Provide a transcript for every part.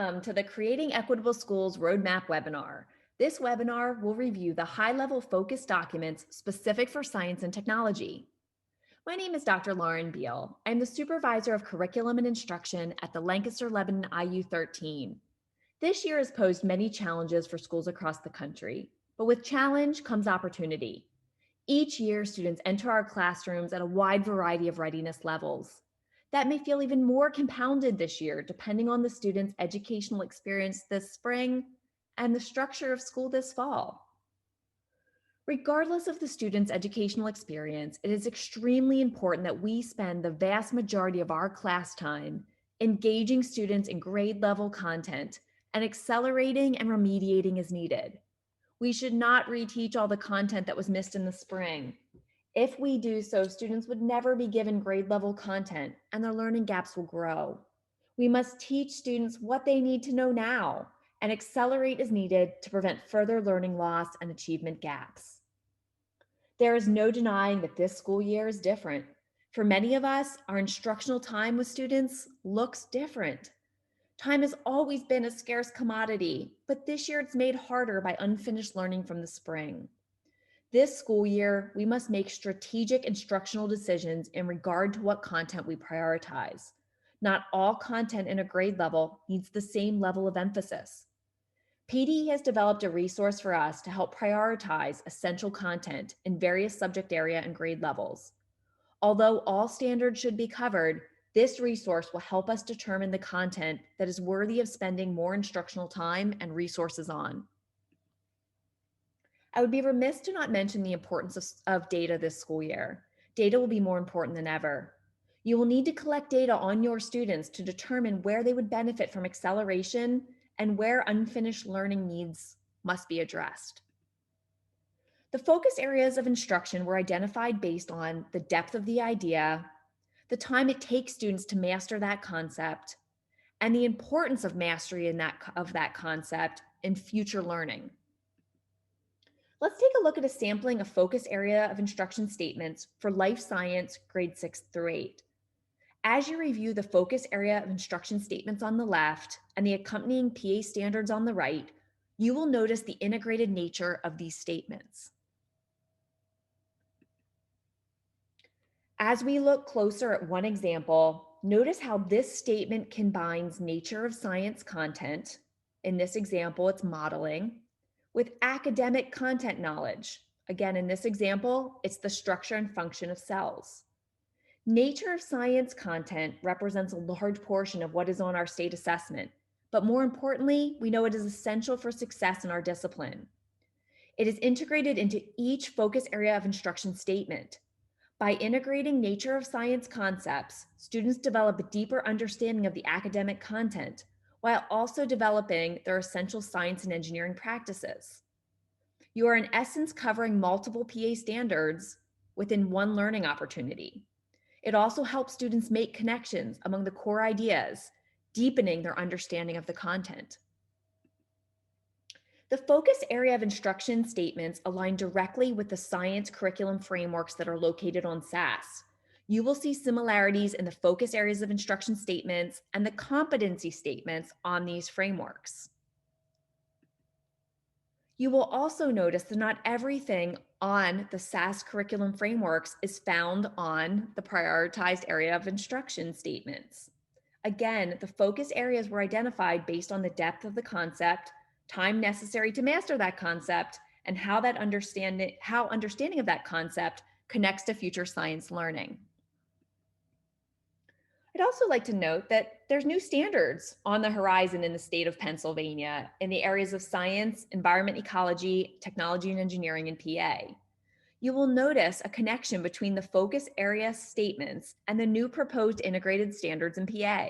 Welcome to the Creating Equitable Schools Roadmap webinar. This webinar will review the high-level focus documents specific for science and technology. My name is Dr. Lauren Beal. I'm the Supervisor of Curriculum and Instruction at the Lancaster-Lebanon IU13. This year has posed many challenges for schools across the country, but with challenge comes opportunity. Each year, students enter our classrooms at a wide variety of readiness levels. That may feel even more compounded this year, depending on the student's educational experience this spring and the structure of school this fall. Regardless of the student's educational experience, it is extremely important that we spend the vast majority of our class time engaging students in grade level content and accelerating and remediating as needed. We should not reteach all the content that was missed in the spring. If we do so, students would never be given grade level content and their learning gaps will grow. We must teach students what they need to know now and accelerate as needed to prevent further learning loss and achievement gaps. There is no denying that this school year is different. For many of us, our instructional time with students looks different. Time has always been a scarce commodity, but this year it's made harder by unfinished learning from the spring. This school year, we must make strategic instructional decisions in regard to what content we prioritize. Not all content in a grade level needs the same level of emphasis. PD has developed a resource for us to help prioritize essential content in various subject area and grade levels. Although all standards should be covered, this resource will help us determine the content that is worthy of spending more instructional time and resources on. I would be remiss to not mention the importance of data this school year. Data will be more important than ever. You will need to collect data on your students to determine where they would benefit from acceleration and where unfinished learning needs must be addressed. The focus areas of instruction were identified based on the depth of the idea, the time it takes students to master that concept, and the importance of mastery of that concept in future learning. Let's take a look at a sampling of focus area of instruction statements for life science grade 6 through 8. As you review the focus area of instruction statements on the left and the accompanying PA standards on the right, you will notice the integrated nature of these statements. As we look closer at one example, notice how this statement combines nature of science content. In this example, it's modeling, with academic content knowledge. Again, in this example, it's the structure and function of cells. Nature of science content represents a large portion of what is on our state assessment, but more importantly, we know it is essential for success in our discipline. It is integrated into each focus area of instruction statement. By integrating nature of science concepts, students develop a deeper understanding of the academic content, while also developing their essential science and engineering practices. You are in essence covering multiple PA standards within one learning opportunity. It also helps students make connections among the core ideas, deepening their understanding of the content. The focus area of instruction statements align directly with the science curriculum frameworks that are located on SAS. You will see similarities in the focus areas of instruction statements and the competency statements on these frameworks. You will also notice that not everything on the SAS curriculum frameworks is found on the prioritized area of instruction statements. Again, the focus areas were identified based on the depth of the concept, time necessary to master that concept, and how understanding of that concept connects to future science learning. I'd also like to note that there's new standards on the horizon in the state of Pennsylvania in the areas of science, environment, ecology, technology, and engineering, and PA. You will notice a connection between the focus area statements and the new proposed integrated standards in PA.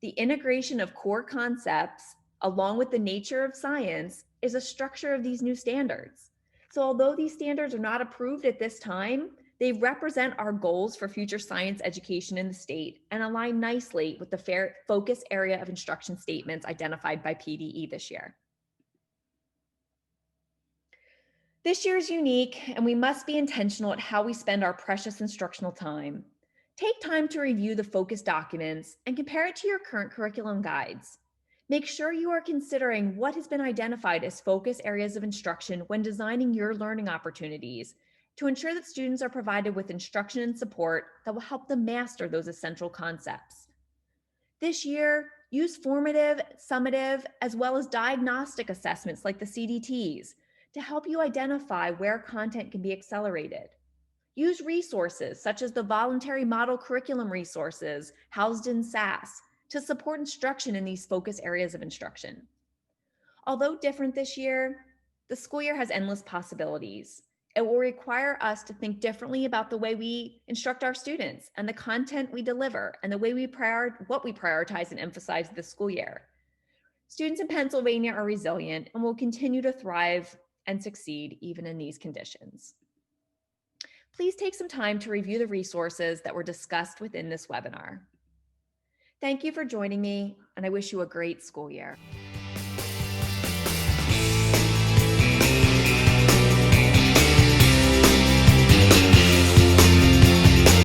The integration of core concepts, along with the nature of science, is a structure of these new standards. So although these standards are not approved at this time, they represent our goals for future science education in the state and align nicely with the focus area of instruction statements identified by PDE this year. This year is unique, and we must be intentional at how we spend our precious instructional time. Take time to review the focus documents and compare it to your current curriculum guides. Make sure you are considering what has been identified as focus areas of instruction when designing your learning opportunities to ensure that students are provided with instruction and support that will help them master those essential concepts. This year, use formative, summative, as well as diagnostic assessments like the CDTs to help you identify where content can be accelerated. Use resources such as the voluntary model curriculum resources housed in SAS to support instruction in these focus areas of instruction. Although different this year, the school year has endless possibilities. It will require us to think differently about the way we instruct our students and the content we deliver and the way what we prioritize and emphasize this school year. Students in Pennsylvania are resilient and will continue to thrive and succeed even in these conditions. Please take some time to review the resources that were discussed within this webinar. Thank you for joining me, and I wish you a great school year.